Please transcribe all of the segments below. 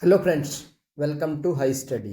Hello friends, welcome to high study.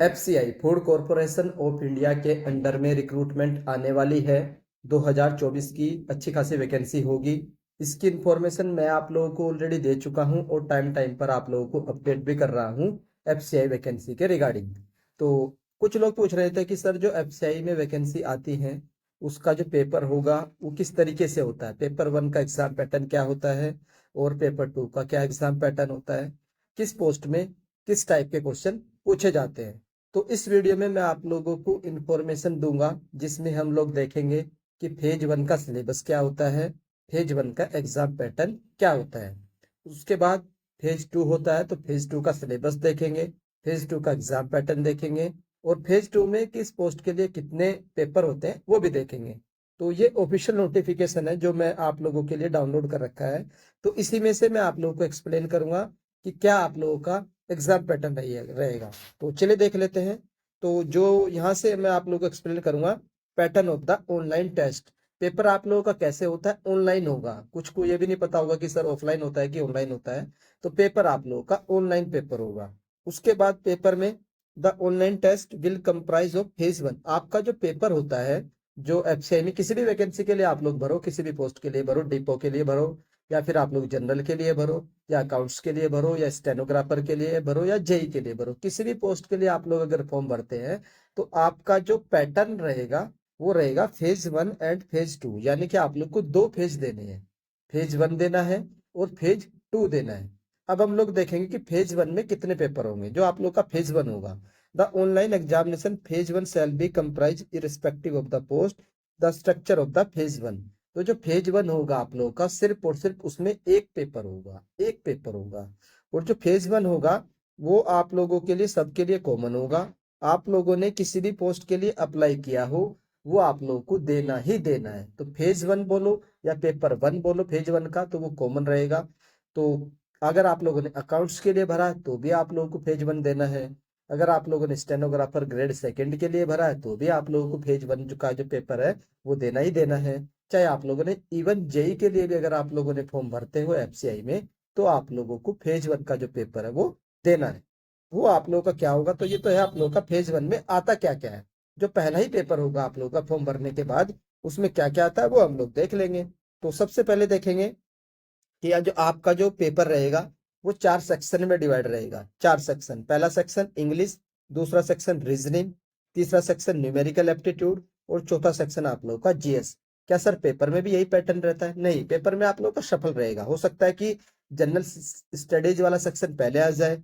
FCI food corporation of India के under में recruitment आने वाली है। 2024 की अच्छी खासी वैकेंसी होगी। इसकी इंफॉर्मेशन मैं आप लोगों को ऑलरेडी दे चुका हूं और टाइम टाइम पर आप लोगों को अपडेट भी कर रहा हूं एफसीआई वैकेंसी के रिगार्डिंग। तो कुछ लोग पूछ रहे थे कि सर जो एफसीआई में वैकेंसी आती है उसका जो पेपर होगा वो किस तरीके से होता है, पेपर 1 का एग्जाम पैटर्न क्या होता है और पेपर 2 का क्या एग्जाम पैटर्न होता है, किस पोस्ट में किस टाइप के क्वेश्चन पूछे जाते हैं। तो इस वीडियो में मैं आप लोगों को इंफॉर्मेशन दूंगा जिसमें हम लोग देखेंगे कि फेज 1 का सिलेबस क्या होता है, फेज 1 का एग्जाम पैटर्न क्या होता है। उसके बाद फेज 2 होता है तो फेज 2 का सिलेबस देखेंगे, फेज 2 का एग्जाम पैटर्न देखेंगे और फेज 2 में किस पोस्ट के लिए कितने पेपर होते हैं वो भी देखेंगे। तो ये ऑफिशियल नोटिफिकेशन है जो मैं आप लोगों के लिए डाउनलोड कर रखा है। तो इसी में से मैं आप लोगों को एक्सप्लेन करूंगा कि क्या आप लोगों का एग्जाम पैटर्न रहेगा। तो चलिए देख लेते हैं। तो जो यहाँ से मैं आप लोगों को एक्सप्लेन करूंगा, pattern of the online test. Paper आप लोगों का कैसे होता है, ऑनलाइन होगा। कुछ को ये भी नहीं पता होगा कि सर ऑफलाइन होता है कि ऑनलाइन होता है। तो पेपर आप लोगों का ऑनलाइन पेपर होगा। उसके बाद पेपर में the online test will comprise of phase 1। आपका जो पेपर होता है, जो एफसीआई में किसी भी वैकेंसी के लिए आप लोग भरो, किसी भी पोस्ट के लिए भरो, डिपो के लिए भरो या फिर आप लोग जनरल के लिए भरो या अकाउंट्स के लिए भरो या स्टेनोग्राफर के लिए भरो या जेई के लिए भरो, किसी भी पोस्ट के लिए आप लोग अगर फॉर्म भरते हैं तो आपका जो पैटर्न रहेगा वो रहेगा फेज 1 एंड फेज 2। यानी कि आप लोग को दो फेज देने हैं, फेज 1 देना है और फेज 2 देना है। अब हम लोग देखेंगे कि फेज 1 में कितने पेपर होंगे। जो आप लोग का फेज 1 होगा, the online examination phase 1 shall be comprise irrespective of the post the structure of the phase 1। तो जो फेज 1 होगा आप लोगों का, सिर्फ और सिर्फ उसमें एक पेपर होगा, एक पेपर होगा। और जो फेज 1 होगा वो आप लोगों के लिए, सबके लिए कॉमन होगा। आप लोगों ने किसी भी पोस्ट के लिए अप्लाई किया हो वो आप लोगों को देना ही देना है। तो फेज 1 बोलो या पेपर 1 बोलो फेज 1 का, तो वो कॉमन रहेगा। तो अगर आप लोगों ने अकाउंट्स के लिए भरा तो भी आप लोगों को फेज 1 देना है। अगर आप लोगों ने स्टेनोग्राफर ग्रेड सेकंड के लिए भरा है तो भी आप लोगों को फेज 1 का जो पेपर है वो देना ही देना है। चाहे आप लोगों ने इवन जेई के लिए भी अगर आप लोगों ने फॉर्म भरते हो एफसीआई में तो आप लोगों को फेज 1 का जो पेपर है वो देना है। वो आप लोगों का क्या होगा, तो ये तो है आप लोगों का फेज 1 में आता क्या क्या है। जो पहला ही पेपर होगा आप लोगों का फॉर्म भरने के बाद, उसमें क्या क्या आता है वो हम लोग देख लेंगे। तो सबसे पहले देखेंगे कि जो आपका जो पेपर रहेगा वो 4 सेक्शन में डिवाइड रहेगा। 4 सेक्शन, पहला सेक्शन इंग्लिश, दूसरा सेक्शन रीजनिंग, तीसरा सेक्शन न्यूमेरिकल एप्टीट्यूड और चौथा सेक्शन आप लोगों का जीएस। क्या सर पेपर में भी यही पैटर्न रहता है? नहीं, पेपर में आप लोगों का सफल रहेगा। हो सकता है कि जनरल स्टडीज वाला सेक्शन पहले आ जाए,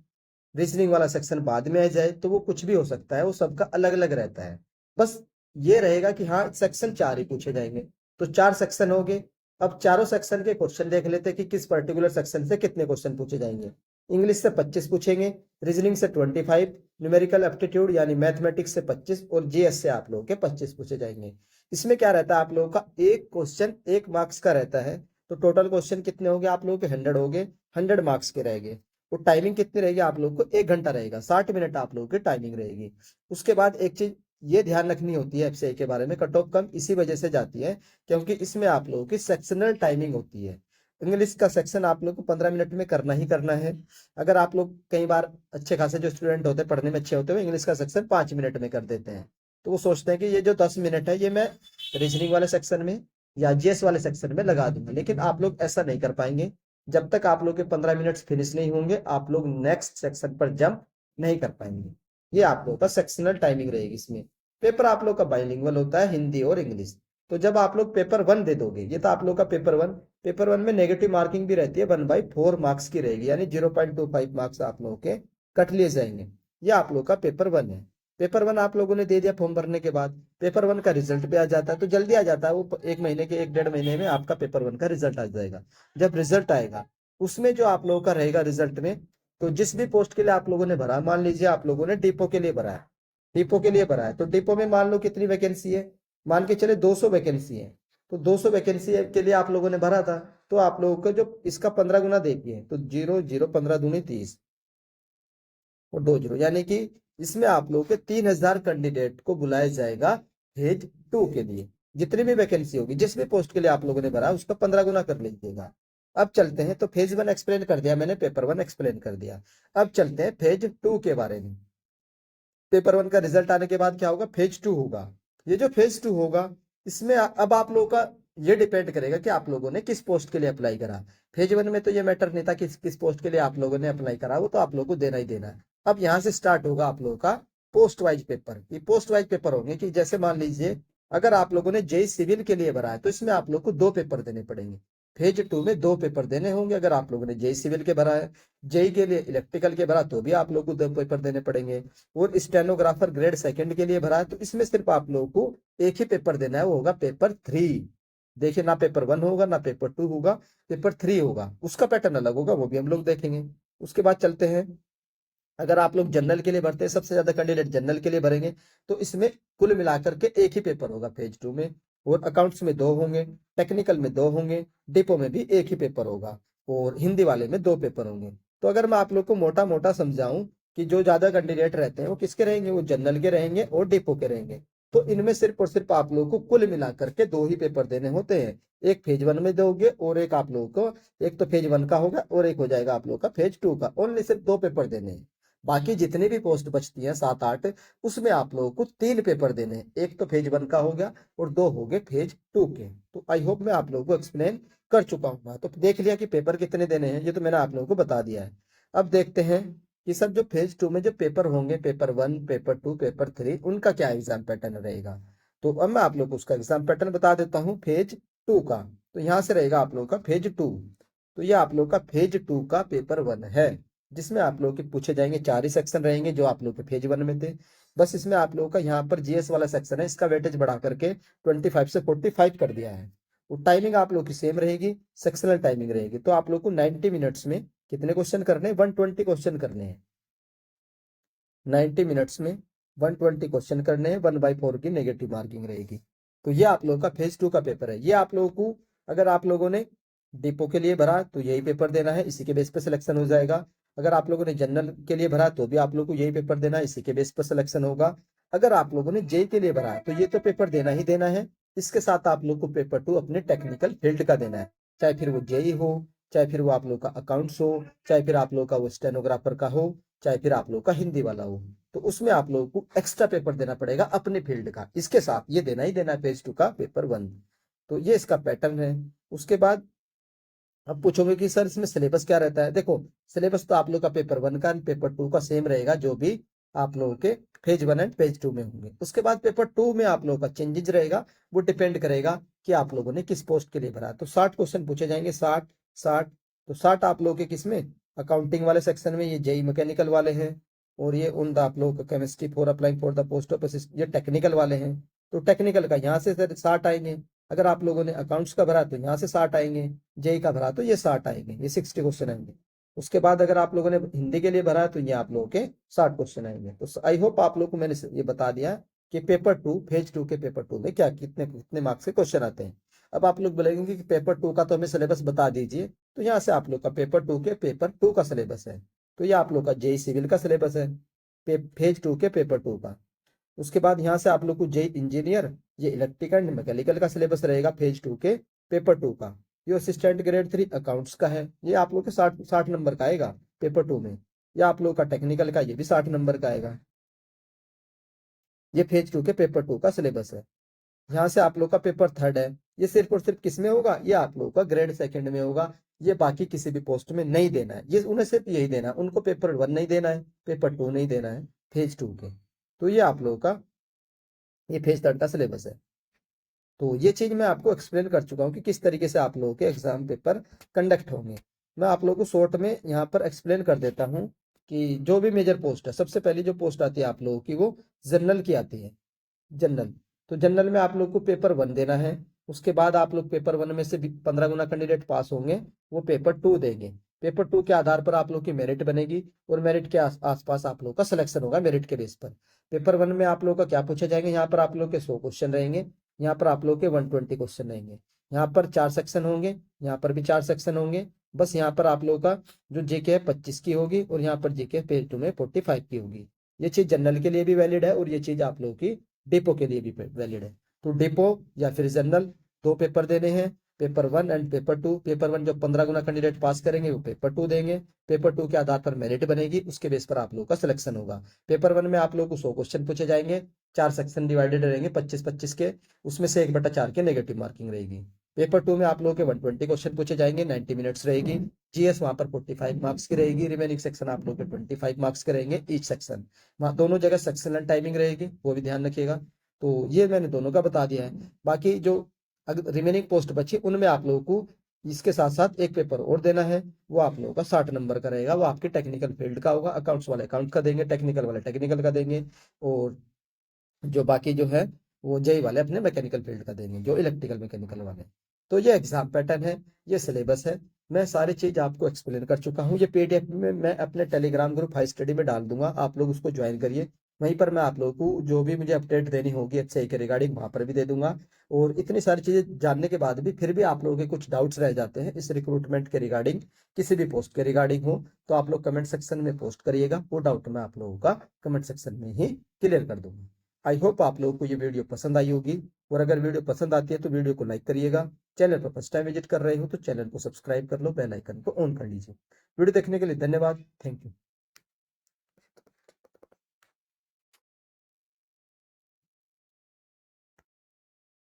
रीजनिंग वाला सेक्शन बाद में आ जाए, तो वो कुछ भी हो सकता है, वो सबका अलग अलग रहता है। बस ये रहेगा कि हाँ सेक्शन 4 ही पूछे जाएंगे। तो 4 सेक्शन हो गए। अब चारों सेक्शन के क्वेश्चन देख लेते हैं कि किस पर्टिकुलर सेक्शन से कितने क्वेश्चन पूछे जाएंगे। इंग्लिश से 25 पूछेंगे, रीजनिंग से 25, न्यूमेरिकल एप्टीट्यूड यानी मैथमेटिक्स से 25 और जीएस से आप लोगों के 25 पूछे जाएंगे। इसमें क्या रहता है, आप लोगों का एक क्वेश्चन 1 मार्क्स का रहता है। तो टोटल क्वेश्चन कितने हो गए आप लोगों के? 100 हो गए, 100 मार्क्स के रहेंगे। और टाइमिंग कितनी रहेगी आप लोगों को? 1 घंटा रहेगा, 60 मिनट आप लोगों की टाइमिंग रहेगी। उसके बाद एक चीज ये ध्यान रखनी होती है एफसीआई के बारे में, कट ऑफ कम इसी वजह से जाती है क्योंकि इसमें आप लोगों की सेक्शनल टाइमिंग होती है। इंग्लिश का सेक्शन आप लोग को 15 मिनट में करना ही करना है। अगर आप लोग कई बार अच्छे खासे जो स्टूडेंट होते हैं, पढ़ने में अच्छे होते हैं, वो इंग्लिश का सेक्शन 5 मिनट में कर देते हैं। तो वो सोचते हैं कि ये जो 10 मिनट है ये मैं रीजनिंग वाले सेक्शन में या जीएस वाले सेक्शन में लगा दूंगा, लेकिन आप लोग ऐसा नहीं कर पाएंगे। जब तक आप लोग के 15 मिनट फिनिश नहीं होंगे आप लोग नेक्स्ट सेक्शन पर जंप नहीं कर पाएंगे। ये आप लोग का सेक्शनल टाइमिंग रहेगी। इसमें पेपर आप लोग का बाइलिंगुअल होता है, हिंदी और इंग्लिश। तो जब आप लोग पेपर 1 दे दोगे, ये तो आप लोग का पेपर 1, पेपर 1 में नेगेटिव मार्किंग भी रहती है, 1/4 मार्क्स की रहेगी, यानी 0.25 मार्क्स आप लोगों के कट लिए जाएंगे। ये आप लोग का पेपर 1 है। पेपर 1 आप लोगों ने दे दिया फॉर्म भरने के बाद, पेपर 1 का रिजल्ट भी आ जाता है, तो जल्दी आ जाता है वो, 1 महीने के 1 डेढ़ महीने में आपका पेपर 1 का रिजल्ट आ जाएगा। जब रिजल्ट आएगा उसमें जो आप लोगों का रहेगा रिजल्ट में, तो जिस भी पोस्ट के लिए आप लोगों ने भरा, मान लीजिए आप लोगों ने डिपो के लिए भरा है, डिपो के लिए भरा है, तो डिपो में मान लो कितनी वैकेंसी है, मान के चले 200 वैकेंसी है। तो 200 वैकेंसी के लिए आप लोगों ने भरा था, तो आप लोगों को जो इसका 15 गुना देखिए, तो 0 0 15 दूनी 30 और 2 0, यानी कि इसमें आप लोगों के 3000 कैंडिडेट को बुलाया जाएगा फेज 2 के लिए। जितनी भी वैकेंसी होगी, जिस भी पोस्ट के लिए आप लोगों ने भरा उसका 15 गुना कर लीजिएगा। अब चलते हैं, तो फेज 1 एक्सप्लेन कर दिया मैंने, पेपर 1 एक्सप्लेन कर दिया। अब चलते हैं फेज 2 के बारे में। पेपर 1 का रिजल्ट आने के बाद क्या होगा, फेज 2 होगा। ये जो फेज 2 होगा, इसमें अब आप लोगों का ये डिपेंड करेगा कि आप लोगों ने किस पोस्ट के लिए अप्लाई करा। फेज 1 में तो ये मैटर नहीं था कि किस पोस्ट के लिए आप लोगों ने अप्लाई करा, वो तो आप लोगों को देना ही देना है। अब यहाँ से स्टार्ट होगा आप लोगों का पोस्ट वाइज पेपर। ये पोस्ट वाइज पेपर होंगे कि जैसे मान लीजिए अगर आप लोगों ने जेई सिविल के लिए भरा है तो इसमें आप लोग को 2 पेपर देने पड़ेंगे। फेज 2 में 2 पेपर देने होंगे। अगर आप लोगों ने जेई सिविल के भरा है, जेई के लिए इलेक्ट्रिकल के भरा तो भी आप लोग को 2 पेपर देने पड़ेंगे। और स्टेनोग्राफर ग्रेड 2 के लिए भरा है तो इसमें सिर्फ आप लोगों को एक ही पेपर देना है, वो होगा पेपर 3। देखिए, ना पेपर 1 होगा ना पेपर 2 होगा, पेपर 3 होगा। उसका पैटर्न अलग होगा, वो भी हम लोग देखेंगे। उसके बाद चलते हैं, अगर आप लोग जनरल के लिए भरते हैं, सबसे ज्यादा कैंडिडेट जनरल के लिए भरेंगे, तो इसमें कुल मिलाकर के एक ही पेपर होगा फेज 2 में। और अकाउंट्स में 2 होंगे, टेक्निकल में 2 होंगे, डिपो में भी एक ही पेपर होगा, और हिंदी वाले में 2 पेपर होंगे। तो अगर मैं आप लोग को मोटा मोटा समझाऊं कि जो ज्यादा कैंडिडेट रहते हैं वो किसके रहेंगे, वो जनरल के रहेंगे और डिपो के रहेंगे। तो इनमें सिर्फ और सिर्फ आप लोगों को कुल मिलाकर के 2 ही पेपर देने होते हैं। एक फेज 1 में दोगे और एक आप लोगों को, एक तो फेज 1 का होगा और एक हो जाएगा आप लोगों का फेज 2 का। ओनली सिर्फ 2 पेपर देने हैं। बाकी जितनी भी पोस्ट बचती हैं 7-8, उसमें आप लोगों को 3 पेपर देने हैं। एक तो फेज 1 का हो गया और 2 हो गए फेज 2 के। तो आई होप मैं आप लोगों को एक्सप्लेन कर चुका हूँ। तो देख लिया कि पेपर कितने देने हैं, ये तो मैंने आप लोगों को बता दिया है। अब देखते हैं कि सब जो फेज 2 में जो पेपर होंगे, पेपर 1, पेपर 2, पेपर 3, उनका क्या एग्जाम पैटर्न रहेगा। तो अब मैं आप लोग को उसका एग्जाम पैटर्न बता देता हूँ फेज 2 का। तो यहाँ से रहेगा आप लोगों का फेज 2। तो ये आप लोग का फेज 2 का पेपर 1 है, जिसमें आप लोग के पूछे जाएंगे 4 ही सेक्शन रहेंगे जो आप लोग के फेज 1 में थे। बस इसमें आप लोगों का यहाँ पर जीएस वाला सेक्शन है, इसका वेटेज बढ़ा करके 25 से 45 कर दिया है। वो टाइमिंग आप लोग की सेम रहेगी, सेक्शनल टाइमिंग रहेगी। तो आप लोग को 90 मिनट्स में कितने क्वेश्चन करने हैं, 120 क्वेश्चन करने हैं। 90 मिनट्स में 120 क्वेश्चन करने हैं, 1/4 की नेगेटिव मार्किंग रहेगी। तो ये आप लोगों का फेज 2 का पेपर है। ये आप लोगों को, अगर आप लोगों ने डिपो के लिए भरा तो यही पेपर देना है, इसी के बेस पर सिलेक्शन हो जाएगा। अगर आप लोगों ने जनरल के लिए भरा तो भी आप लोगों को यही पेपर देना है, इसी के बेस पर सिलेक्शन होगा। अगर आप लोगों ने जेई के लिए भरा है तो ये तो पेपर देना ही देना है। इसके साथ आप लोग को पेपर 2 अपने टेक्निकल फील्ड का देना है, चाहे फिर वो जेई हो, चाहे फिर वो आप लोग का अकाउंट्स हो, चाहे फिर आप लोग का वो स्टेनोग्राफर का हो, चाहे फिर आप लोग का हिंदी वाला हो। तो उसमें आप लोगों को एक्स्ट्रा पेपर देना पड़ेगा अपने फील्ड का, इसके साथ ये देना ही देना है फेज 2 का पेपर 1। तो ये इसका पैटर्न है। उसके बाद अब पूछोगे कि सर इसमें सिलेबस क्या रहता है। देखो, सिलेबस तो आप लोग का पेपर 1 का पेपर 2 का सेम रहेगा, जो भी आप लोगों के फेज 1 एंड फेज 2 में होंगे। उसके बाद पेपर 2 में आप लोगों का चेंजेस रहेगा, वो डिपेंड करेगा कि आप लोगों ने किस पोस्ट के लिए भरा। तो 60 क्वेश्चन पूछे जाएंगे, 60। तो 60 आप लोगों के किसमें, अकाउंटिंग वाले सेक्शन में, ये जेई मैकेनिकल वाले हैं। और ये उन आप लोगों का chemistry for applying for the post of assistant, ये टेक्निकल वाले हैं। तो टेक्निकल का यहाँ से 60 आएंगे। अगर आप लोगों ने अकाउंट्स का भरा तो यहाँ से 60 आएंगे, जेई का भरा तो ये 60 आएंगे, ये 60 क्वेश्चन आएंगे। उसके बाद अगर आप लोगों ने हिंदी के लिए भरा तो ये आप लोगों के 60 क्वेश्चन आएंगे। तो आई होप आप लोग को मैंने ये बता दिया कि पेपर 2, फेज 2 के पेपर 2 में क्या कितने कितने मार्क्स के क्वेश्चन आते हैं। अब आप लोग बोलेंगे कि पेपर 2 का तो हमें सिलेबस बता दीजिए। तो यहाँ से आप लोग का पेपर 2 के पेपर 2 का सिलेबस है। तो ये आप लोग का जेई सिविल का सिलेबस है, फेज 2 के पेपर 2 का। उसके बाद यहाँ से आप लोग को जेई इंजीनियर, ये इलेक्ट्रिकल एंड मैकेनिकल का सिलेबस रहेगा फेज 2 के पेपर 2 का। ये असिस्टेंट ग्रेड 3 अकाउंट्स का है, ये आप लोग के 60 नंबर का आएगा पेपर 2 में। ये आप लोग का टेक्निकल का, ये भी 60 नंबर का आएगा। ये फेज 2 के पेपर 2 का सिलेबस है। यहाँ से आप लोग का पेपर 3 है, ये सिर्फ और सिर्फ किस में होगा, ये आप लोग का ग्रेड 2 में होगा। ये बाकी किसी भी पोस्ट में नहीं देना है, ये उन्हें सिर्फ यही देना है, उनको पेपर 1 नहीं देना है, पेपर 2 नहीं देना है फेज 2 के। तो ये आप लोगों का ये फेज 3 का सिलेबस है। तो ये चीज मैं आपको एक्सप्लेन कर चुका हूँ कि किस तरीके से आप लोगों के एग्जाम पेपर कंडक्ट होंगे। मैं आप लोगों को शॉर्ट में यहाँ पर एक्सप्लेन कर देता हूँ कि जो भी मेजर पोस्ट है, सबसे पहली जो पोस्ट आती है आप लोगों की वो जनरल की आती है, जनरल। तो जनरल में आप लोग को पेपर 1 देना है। उसके बाद आप लोग पेपर 1 में से 15 गुना कैंडिडेट पास होंगे, वो पेपर 2 देंगे। पेपर 2 के आधार पर आप लोग की मेरिट बनेगी और मेरिट के आसपास आप लोग का सिलेक्शन होगा मेरिट के बेस पर। पेपर 1 में आप लोग का क्या पूछे जाएंगे, यहाँ पर आप लोग के 100 क्वेश्चन रहेंगे, यहाँ पर आप लोग के 120 क्वेश्चन रहेंगे। यहाँ पर 4 सेक्शन होंगे, यहाँ पर भी 4 सेक्शन होंगे। बस यहाँ पर आप लोग का जो जेके है 25 की होगी और यहाँ पर जेके पेज 2 में 45 की होगी। ये चीज जनरल के लिए भी वैलिड है और ये चीज आप लोगों की डिपो के लिए भी वैलिड है। तो डिपो या फिर जनरल 2 पेपर देने हैं। Paper 1 and paper 2। पेपर 1 जो 15 गुना कैंडिडेट पास करेंगे वो पेपर 2 देंगे। पेपर 2 के आधार पर मेरिट बनेगी, उसके बेस पर आप लोगों का सिलेक्शन होगा। पेपर 1 में आप लोगों को 100 क्वेश्चन पूछे जाएंगे, 4 सेक्शन डिवाइडेड रहेंगे 25-25 के, उसमें से 1/4 के नेगेटिव मार्किंग रहेगी। पेपर 2 में आप लोगों के 120 क्वेश्चन पूछे जाएंगे, 90 मिनट्स रहेगी। जीएस वहां पर 45 मार्क्स की रहेगी। रिमेनिंग सेक्शन आप लोग के 25 मार्क्स के रहेंगे ईच सेक्शन। वहाँ दोनों जगह सेक्शनल टाइमिंग रहेगी, वो भी ध्यान रखिएगा। तो ये मैंने दोनों का बता दिया है। बाकी जो अगर रिमेनिंग पोस्ट बची उनमें आप लोगों को इसके साथ साथ एक पेपर और देना है, वो आप लोगों का 60 नंबर का रहेगा। वो आपके टेक्निकल फील्ड का होगा, अकाउंट्स वाले अकाउंट का देंगे, टेक्निकल वाले टेक्निकल का देंगे, और जो बाकी जो है वो जेई वाले अपने मैकेनिकल फील्ड का देंगे, जो इलेक्ट्रिकल मैकेनिकल वाले। तो ये एग्जाम पैटर्न है, ये सिलेबस है। मैं सारी चीज आपको एक्सप्लेन कर चुका हूँ। ये पीडीएफ में मैं अपने टेलीग्राम ग्रुप हाई स्टडी में डाल दूंगा, आप लोग उसको ज्वाइन करिए। वहीं पर मैं आप लोगों को जो भी मुझे अपडेट देनी होगी एचसीआई के रिगार्डिंग वहां पर भी दे दूंगा। और इतनी सारी चीजें जानने के बाद भी फिर भी आप लोगों के कुछ डाउट्स रह जाते हैं इस रिक्रूटमेंट के रिगार्डिंग, किसी भी पोस्ट के रिगार्डिंग हो, तो आप लोग कमेंट सेक्शन में पोस्ट करिएगा। वो डाउट मैं आप लोगों का कमेंट सेक्शन में ही क्लियर कर दूंगा। आई होप आप लोगों को ये वीडियो पसंद आई होगी, और अगर वीडियो पसंद आती है तो वीडियो को लाइक करिएगा। चैनल पर फर्स्ट टाइम विजिट कर रहे हो तो चैनल को सब्सक्राइब कर लो, बेल आइकन को ऑन कर लीजिए। वीडियो देखने के लिए धन्यवाद। Thank you.